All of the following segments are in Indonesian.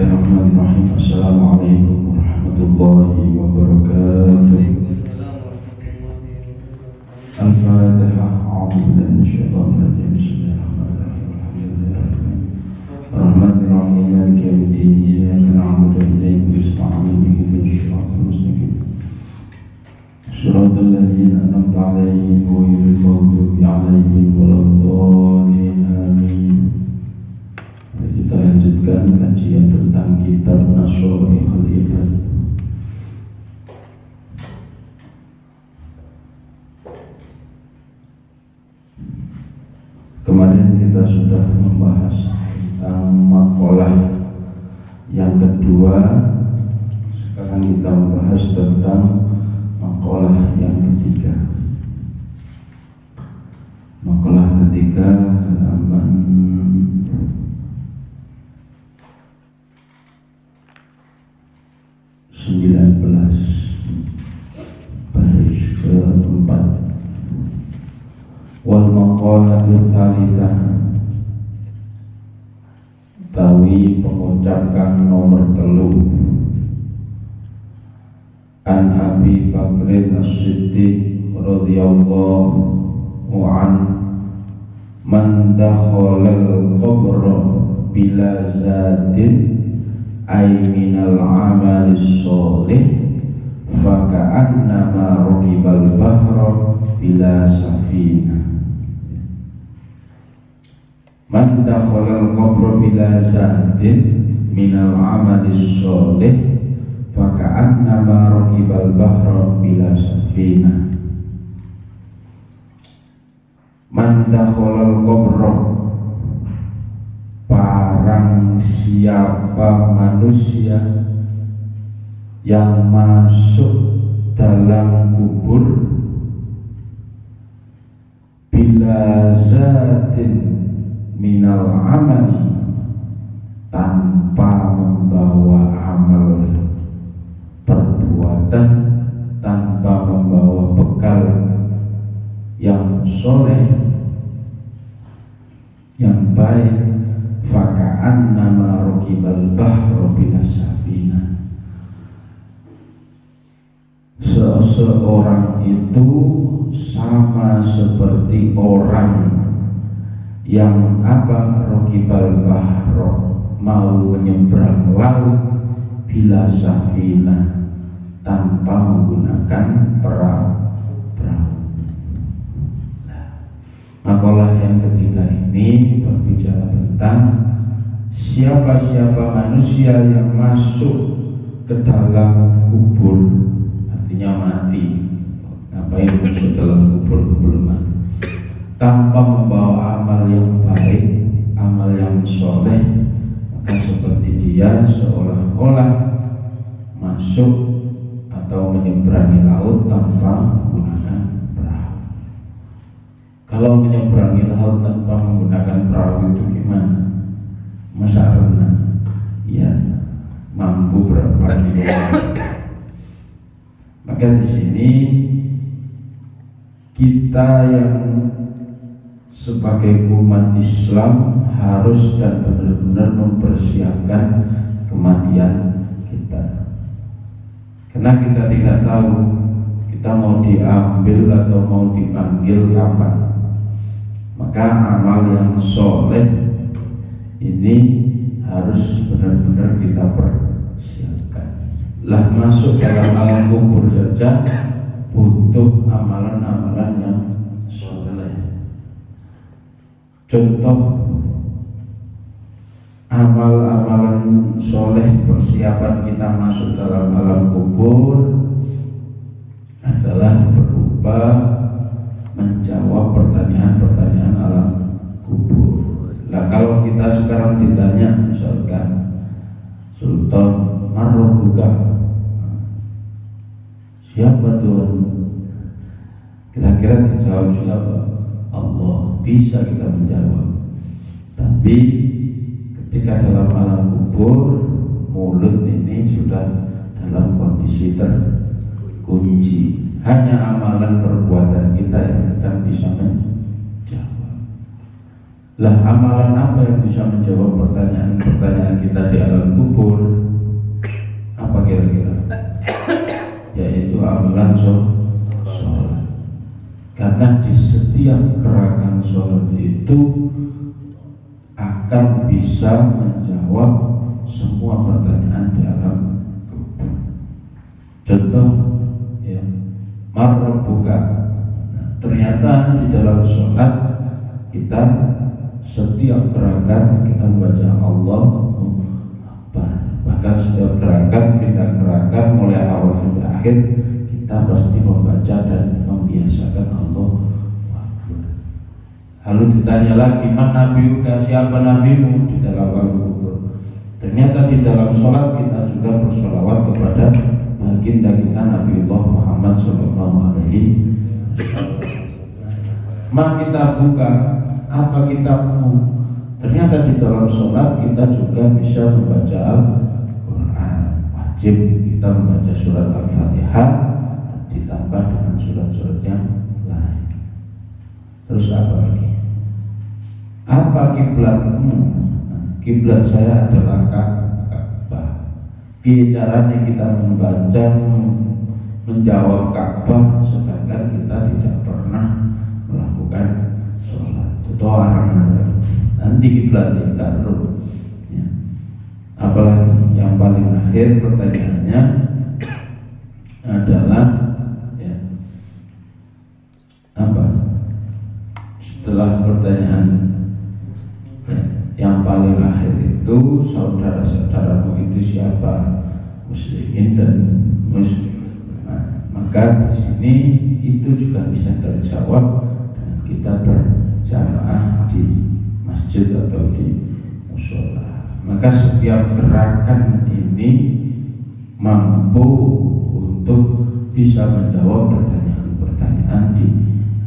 Bismillahirrahmanirrahim. Assalamualaikum warahmatullahi wabarakatuh. Al-Fatihah. A'udzu billahi minasyaitonir rajim. Bismillahirrahmanirrahim. Alhamdulillahirabbil Rahmanirrahim. Maliki yaumiddin. Iyyaka na'budu wa iyyaka nasta'in. Ihdinas siratal mustaqim. Shiratal ladzina an'amta 'alaihim ghairil maghdubi 'alaihim waladdallin. Amin. Kita lanjutkan kajian tentang kitab Nasyarihul Ibad. Kemarin kita sudah membahas tentang maqalah yang kedua. Sekarang kita membahas tentang maqalah yang ketiga. Maqalah ketiga halaman 19 baris keempat. Wal maqalatu tsalitsah, tawi pengucapkan nomor 3. An Abi Bakr As-Siddiq radhiyallahu an man dakhala al-qabra bila zadin ay minal amalis sholih faka'annama rukibal bahra bila safina. Man dakhalal qabra bila zadin minal amalis sholih faka'annama rukibal bahra bila safina. Man dakhalal qabra, barang siapa manusia yang masuk dalam kubur bila zatin minal amali, tanpa membawa amal perbuatan, tanpa membawa bekal yang soleh, yang baik, faka'an nama rukibal bahro bila safina. Seseorang itu sama seperti orang yang rukibal bahro, mau menyeberang laut, bila safina, tanpa menggunakan perahu. Makalah yang ketiga ini berbicara tentang siapa-siapa manusia yang masuk ke dalam kubur, artinya mati. Ngapain masuk dalam kubur belum mati? Tanpa membawa amal yang baik, amal yang soleh, maka seperti dia seolah-olah masuk atau menyeberangi laut tanpa menggunakan perahu. Kalau menyeberangi laut tanpa menggunakan perahu itu gimana? Masa renang? Ya, mampu berapa kilometer? Maka di sini kita yang sebagai umat Islam harus dan benar-benar mempersiapkan kematian kita. Karena kita tidak tahu kita mau diambil atau mau dipanggil kapan. Maka amal yang soleh ini harus benar-benar kita persiapkan. Lah masuk dalam alam kubur saja butuh amalan-amalan yang soleh. Contoh amal-amalan soleh persiapan kita masuk dalam alam kubur adalah berupa menjawab pertanyaan-pertanyaan alam kubur. Nah, kalau kita sekarang ditanya misalkan, Sultan Marrobuka, siapa Tuhan? Kira-kira dijawab siapa? Allah. Bisa kita menjawab. Tapi ketika dalam alam kubur, mulut ini sudah dalam kondisi terkunci. Hanya amalan perbuatan kita yang akan bisa menjawab. Lah amalan apa yang bisa menjawab pertanyaan-pertanyaan kita di alam kubur? Apa kira-kira? Yaitu amalan sholat. Karena di setiap gerakan sholat itu akan bisa menjawab semua pertanyaan di alam kubur. Contoh, ya, marabbuka. Nah, ternyata di dalam sholat kita setiap gerakan kita membaca Allahu Akbar. Bahkan setiap gerakan mulai awal sampai akhir kita pasti membaca dan membiasakan Allahu Akbar. Lalu ditanya lagi, man nabiyuka, siapa nabimu di dalam alam kubur? Ternyata di dalam sholat kita juga bersolawat kepada baginda kita Nabiullah Muhammad sallallahu alaihi wasallam. Man kita buka, apa kitabmu? Ternyata di dalam sholat kita juga bisa membaca Al-Quran. Wajib kita membaca surat Al-Fatihah ditambah dengan surat-surat yang lain. Terus apa lagi? Apa kiblatmu? Kiblat saya adalah Ka'bah. Caranya kita membaca menjawab Ka'bah sedangkan kita tidak pernah melakukan sholat. Itu orang nanti kiblat ditaruh. Ya. Apalagi yang paling akhir pertanyaannya adalah ya, apa? Setelah pertanyaan ya, yang paling akhir itu saudara-saudaramu itu siapa? Muslimin dan muslim. Nah, maka di sini itu juga bisa terjawab dengan kita berjamaah di masjid atau di mushola. Maka setiap gerakan ini mampu untuk bisa menjawab pertanyaan-pertanyaan di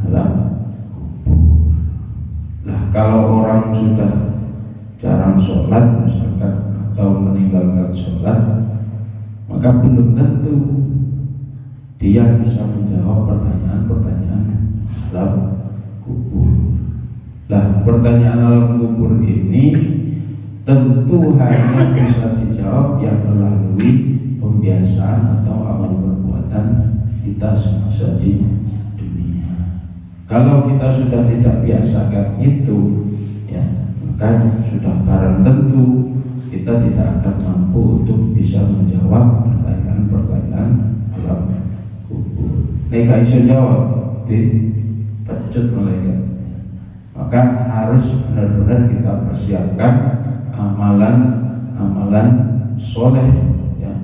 alam kubur. Lah kalau orang sudah jarang sholat misalkan atau meninggalkan sholat, maka belum tentu dia bisa menjawab pertanyaan-pertanyaan alam kubur. Lah pertanyaan alam kubur ini tentu hanya bisa dijawab yang melalui pembiasaan atau amal perbuatan kita semasa di dunia. Kalau kita sudah tidak biasakan itu, ya maka sudah barang tentu kita tidak akan mampu untuk bisa menjawab pertanyaan-pertanyaan alam kubur. Nek iso jawab di pecut malaikat. Maka harus benar-benar kita persiapkan amalan soleh, ya,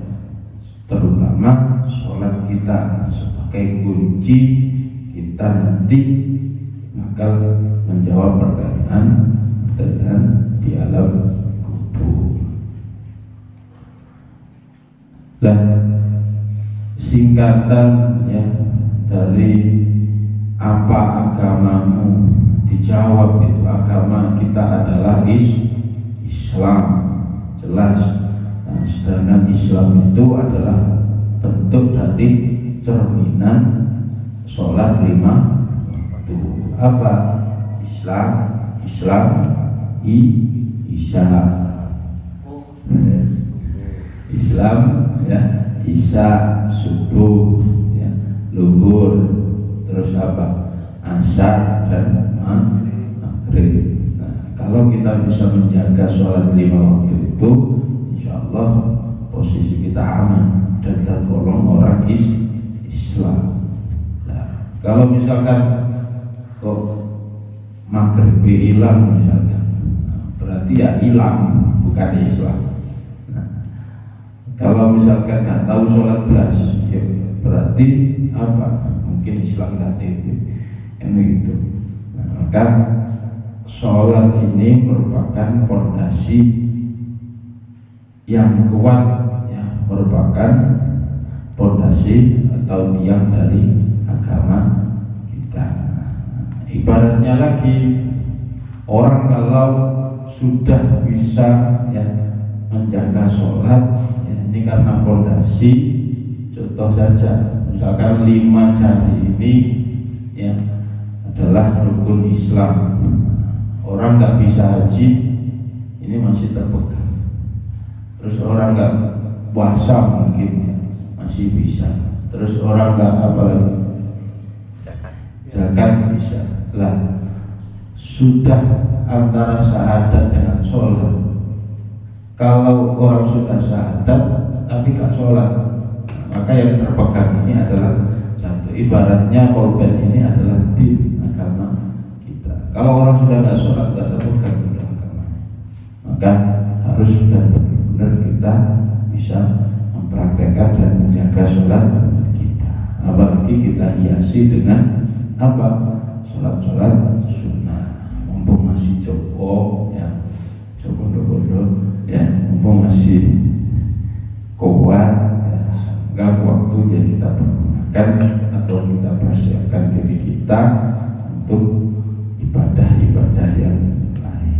terutama sholat kita sebagai kunci kita nanti bakal menjawab pertanyaan di alam kubur. Dan singkatan ya dari apa agamamu, dijawab itu agama kita adalah Islam, jelas. Nah, sedangkan Islam itu adalah bentuk dari cerminan sholat 5 waktu. Apa Islam? Islam ya, Isya subuh ya, luhur, terus apa? Asar dan maghrib. Nah, kalau kita bisa menjaga sholat 5 waktu itu, insya Allah posisi kita aman dan tergolong orang Islam. Nah, kalau misalkan kok maghrib hilang misalkan, berarti ya hilang, bukan Islam. Nah, kalau misalkan nggak tahu sholat belas, ya berarti apa? Mungkin Islam KTP. Ini gitu. Nah, maka sholat ini merupakan fondasi yang kuat, ya, merupakan fondasi atau tiang dari agama kita. Ibaratnya lagi, orang kalau sudah bisa ya menjaga sholat, ya, ini karena fondasi. Contoh saja, misalkan 5 jari ini ya adalah rukun Islam. Orang nggak bisa haji, ini masih terpegang. Terus orang nggak puasa mungkin masih bisa. Terus orang nggak apa lagi? Zakat bisa. Lah, sudah antara syahadat dengan sholat. Kalau orang sudah syahadat tapi nggak sholat, maka yang terpegang ini adalah jatuh. Ibaratnya korban ini adalah din agama kita. Kalau orang sudah nggak sholat, nggak terpegang dengan agama, maka harus benar-benar kita bisa mempraktekkan dan menjaga sholat kita. Apalagi kita hiasi dengan apa? Sholat-sholat sunnah. Mumpung masih Joko, ya, Joko-Dokodo, ya, mumpung masih kuat, ya, sehingga waktu yang kita pergunakan atau kita persiapkan diri kita untuk ibadah-ibadah yang lain.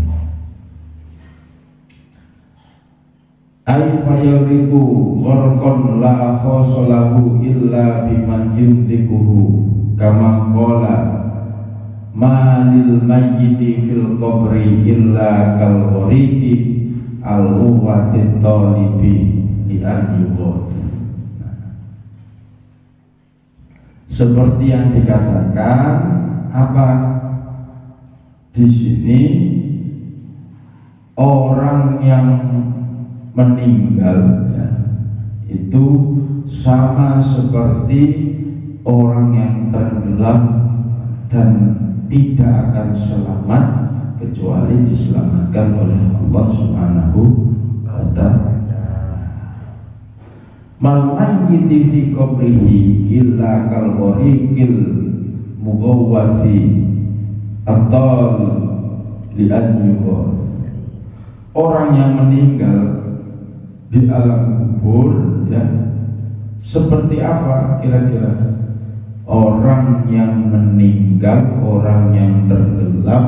Ay fayaribu gharqan la khosalahu illa biman yumtikuhu kama qala malil mayyiti fil qabri illa kal ghariqi al uwati talibi li an yughad. Seperti yang dikatakan apa di sini, orang yang meninggal, ya, itu sama seperti orang yang tenggelam dan tidak akan selamat kecuali diselamatkan oleh Allah Subhanahu wa ta'ala. Mal mayyiti fi qabrihi illa kal ghariqil mughawwasi atal li an yughas. Orang yang meninggal di alam kubur, ya, seperti apa kira-kira? Orang yang meninggal, orang yang tenggelam,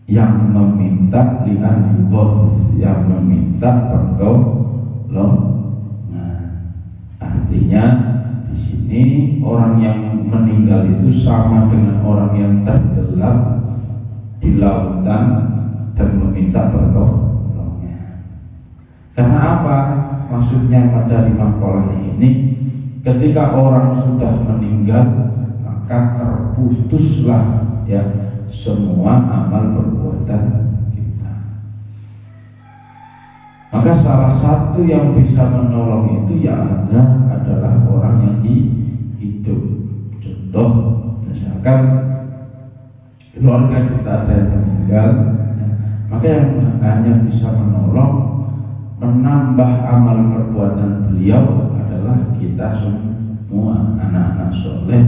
yang meminta li'an yughas, yang meminta pertolongan. Artinya di sini orang yang meninggal itu sama dengan orang yang tenggelam di lautan dan meminta pertolongan. Karena apa? Maksudnya pada makalah ini, ketika orang sudah meninggal, maka terputuslah, ya, semua amal perbuatan kita. Maka salah satu yang bisa menolong itu ya adalah orang yang hidup. Contoh, misalkan keluarga kita ada yang meninggal, ya, maka yang hanya bisa menolong, menambah amal perbuatan beliau adalah kita semua anak-anak soleh,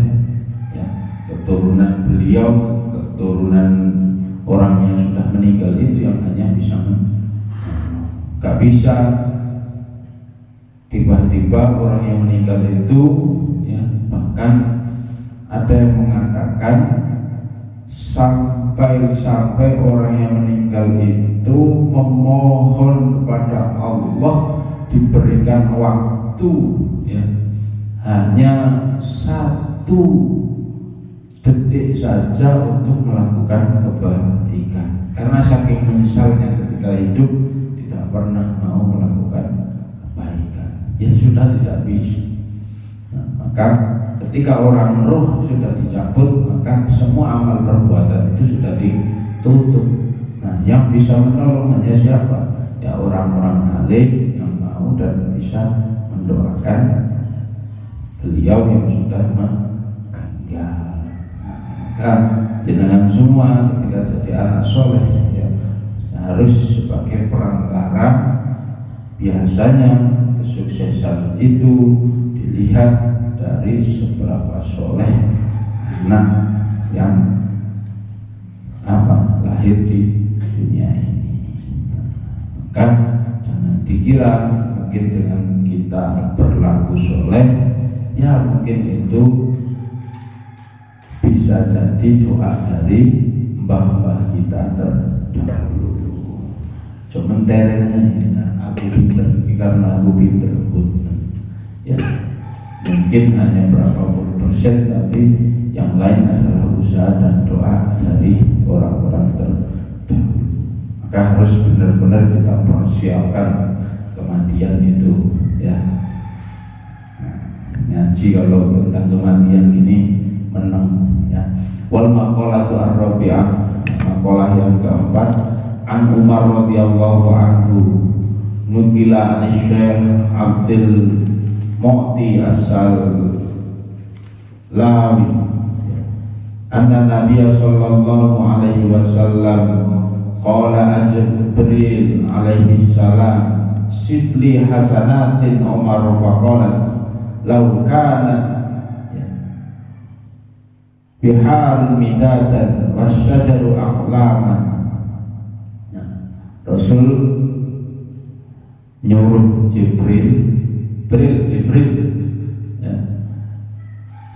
ya, keturunan beliau, keturunan orang yang sudah meninggal itu yang hanya bisa gak bisa tiba-tiba orang yang meninggal itu, ya, bahkan ada yang mengatakan sampai orang yang meninggal itu memohon kepada Allah diberikan waktu, ya, hanya 1 detik saja untuk melakukan kebaikan, karena saking menyesalnya ketika hidup tidak pernah mau melakukan kebaikan, ya sudah tidak bisa. Nah, maka ketika orang roh sudah dicabut, maka semua amal perbuatan itu sudah ditutup. Nah, yang bisa menolong hanya siapa? Ya orang-orang alim yang mau dan bisa mendoakan beliau yang sudah meninggal. Maka jenengan semua ketika jadi anak soleh, ya, harus sebagai perantara. Biasanya kesuksesan itu dilihat dari seberapa soleh anak yang lahir di dunia ini. Maka jangan dikira mungkin dengan kita berlaku soleh, ya mungkin itu bisa jadi doa dari mbah-mbah kita terdahulu. Cuma terenya aku pinter karena aku pinter, ya mungkin hanya berapa puluh %, tapi yang lain adalah usaha dan doa dari orang-orang terdahulu. Maka harus benar-benar kita persiapkan kematian itu ya. Ngaji kalau tentang kematian ini menang ya. Wal maqalatu ar-rabi'ah, maqalah yang keempat, an Umar radhiyallahu anhu nukila an Syekh Abdul Mu'ti As-Salawi anna Nabiya sallallahu alaihi wasallam qala Jibril alaihi salam sifli hasanatin Umar faqalat law kana bihar midadan wasyajaru aqlaman. Rasul nyuruh Jibril ya,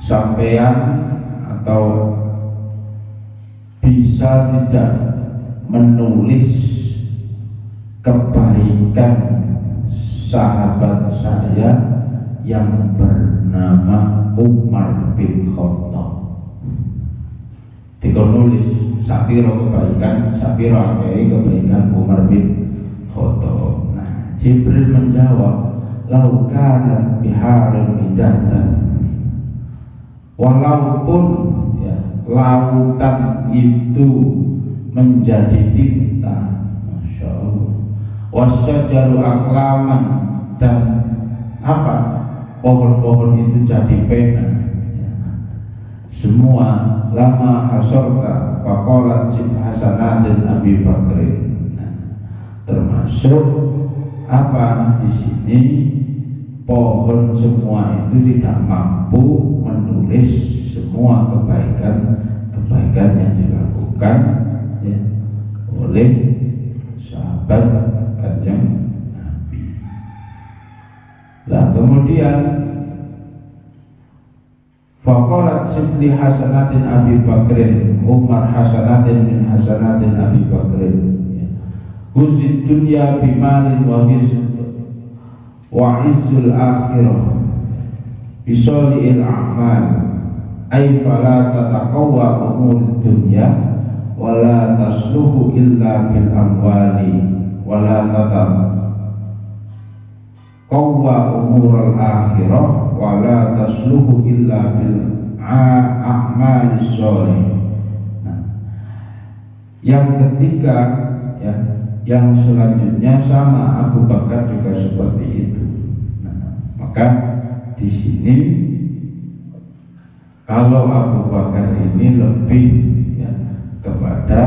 sampean atau bisa tidak menulis kebaikan sahabat saya yang bernama Umar bin Khattab. Ditulis sapiro kebaikan, sapiro akeh kebaikan Umar bin Khattab. Nah, Jibril menjawab, lau kana biharin midatan, walaupun ya, lautan itu menjadi tinta, masya Allah, wasyajaru aklaman, dan apa, pohon-pohon itu jadi pena ya. Semua lama hasorta faqalat sif hasanatin Abi Bakrin. Nah, termasuk apa di sini, pohon semua itu tidak mampu menulis semua kebaikan yang dilakukan ya, oleh sahabat Kanjeng Nabi. Lah kemudian faqalat sifli hasanatin Abi Bakrin, Umar hasanatin min hasanatin Abi Bakrin. Huzid dunya bimalin wa izzul akhirah bisoli'il a'mal ay fala tataqawwa umur dunya wala tasluhu illa bil amwali wala tataqawwa umur al akhirah wala tasluhu illa bil a'malis sholih. Nah, yang ketiga ya, yang selanjutnya sama, Abu Bakar juga seperti itu. Nah, maka di sini kalau Abu Bakar ini lebih ya, kepada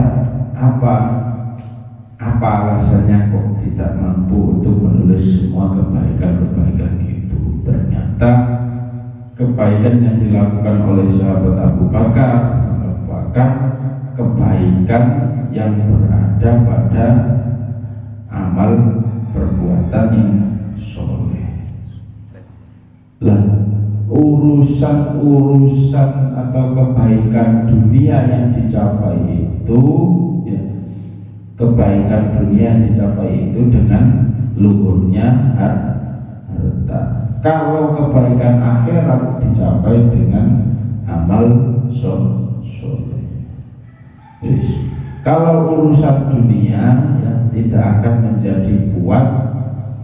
apa alasannya kok tidak mampu untuk menulis semua kebaikan itu. Ternyata kebaikan yang dilakukan oleh sahabat Abu Bakar merupakan kebaikan yang berada pada amal perbuatan yang soleh. Lah, urusan atau kebaikan dunia yang dicapai itu ya, kebaikan dunia yang dicapai itu dengan luhurnya harta. Kalau kebaikan akhirat dicapai dengan amal soleh. Yes. Kalau urusan dunia ya, tidak akan menjadi kuat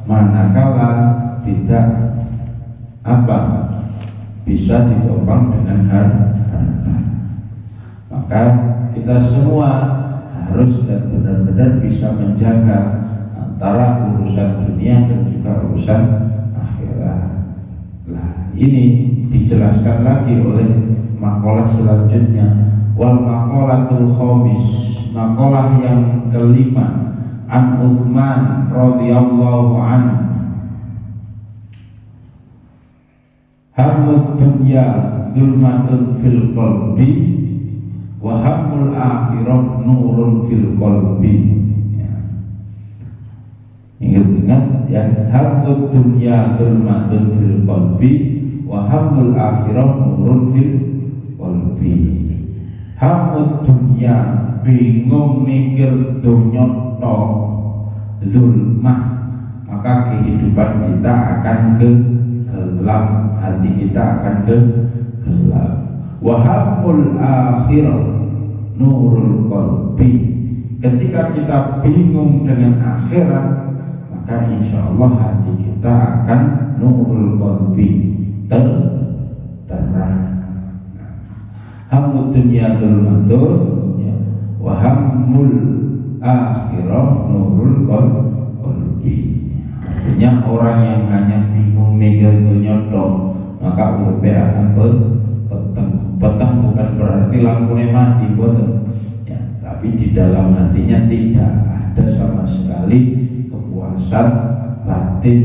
manakala tidak bisa ditopang dengan harta. Maka kita semua harus dan benar-benar bisa menjaga antara urusan dunia dan juga urusan akhirat. Nah, ini dijelaskan lagi oleh makalah selanjutnya. Wal maqalatul khamis, makalah yang kelima, an Utsman radhiyallahu anhu, hammud dunya zulmatun fil qalbi wa hammul akhirah nurun fil qalbi. Ingat ya, hammud dunya zulmatun fil qalbi wa hammul akhirah nurun fil qalbi. Hammud dunya, bingung mikir dunya tok, zulmah, maka kehidupan kita akan gelap, hati kita akan gelap. Wa hammul akhirah nurul qalbi. Ketika kita bingung dengan akhirat, maka insya Allah hati kita akan nurul qalbi, terang. Hammud dunya dzulmatul wa hammul akhirah nurul qalbi. Artinya orang yang hanya bingung mikir dunia dong, maka urip akan peteng bukan berarti lampunya mati, boten ya, tapi di dalam hatinya tidak ada sama sekali kepuasan batin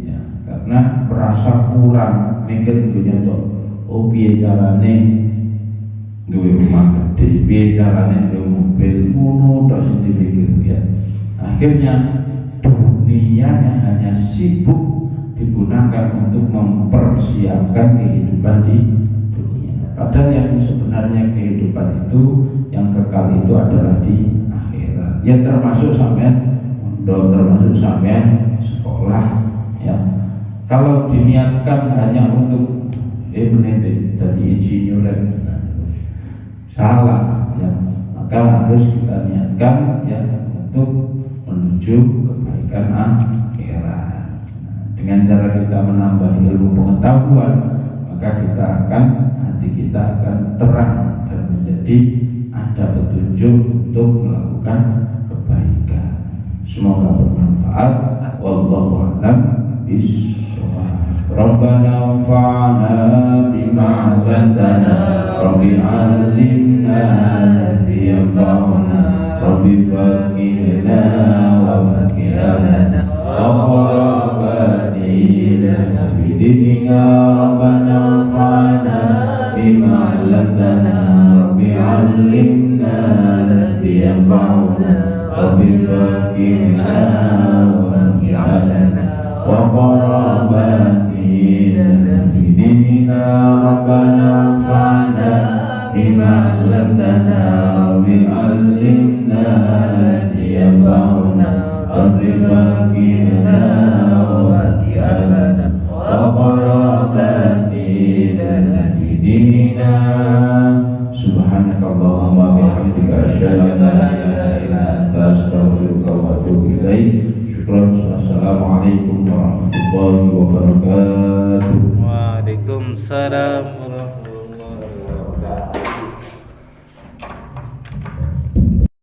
ya, karena merasa kurang mikir dunia dong. Oh piye carane gawe rumah gede, piye carane gawe mobil, ngono tok sing dipikir ya. Akhirnya dunianya hanya sibuk digunakan untuk mempersiapkan kehidupan di dunia. Padahal yang sebenarnya kehidupan itu, yang kekal itu adalah di akhirat. Ya termasuk sampean mondok, termasuk sampean sekolah ya. Kalau diniatkan hanya untuk menjadi insinyur, salah ya. Maka harus kita niatkan ya untuk menuju kebaikan akhirat. Dengan cara kita menambah ilmu pengetahuan, maka hati kita akan terang dan menjadi ada petunjuk untuk melakukan kebaikan. Semoga bermanfaat. Wallahu a'lam bishawab. Rabbana anfa'na bima 'allamtana, Rabbi 'allimna alladhi yanfa'una, Rabbi faqihna wa faqihna wa badilna fi dinina, Rabbana anfa'na bima 'allamtana, Rabbi 'allimna alladhi yanfa'una, Rabbi faqihna wa faqihna wa badilna fi dinina, Rabbana anfa'na bima 'allamtana, Rabbi 'allimna alladhi yanfa'una, Rabbi faqihna wa faqihna wa badilna fi dinina. Subhanakallahumma wa bihamdika asyhadu an la ilaha illa anta astaghfiruka wa atubu ilaik. Syukran. Assalamualaikum warahmatullahi wabarakatuh. Waalaikumsalam.